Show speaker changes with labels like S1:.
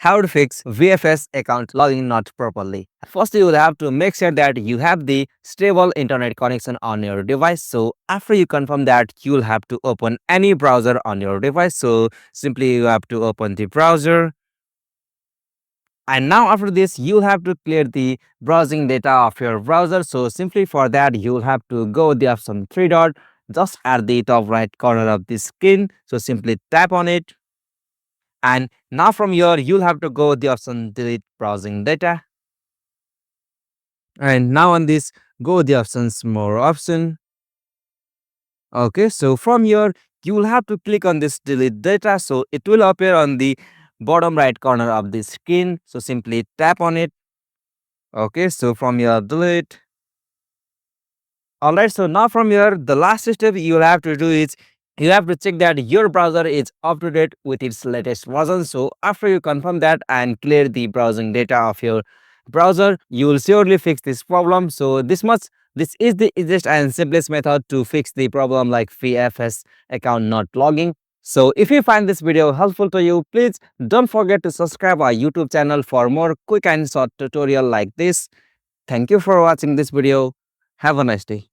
S1: how to fix VFS account logging not properly. First, you will have to make sure that you have the stable internet connection on your device. So after you confirm that, you will have to open any browser on your device. So simply you have to open the browser. And now after this, you'll have to clear the browsing data of your browser. So simply for that, you'll have to go with the option three dot just at the top right corner of the screen. So simply tap on it. And now from here, you'll have to go with the option delete browsing data. And now on this, go with the options more option. Okay, so from here, you will have to click on this delete data. So it will appear on the bottom right corner of the screen. So simply tap on it. Okay, so from here, delete. Alright, so now from here, the last step you will have to do is you have to check that your browser is up to date with its latest version. So after you confirm that and clear the browsing data of your browser, you will surely fix this problem. So this is the easiest and simplest method to fix the problem like VFS account not logging. So if you find this video helpful to you, please don't forget to subscribe our YouTube channel for more quick and short tutorial like this. Thank you for watching this video. Have a nice day.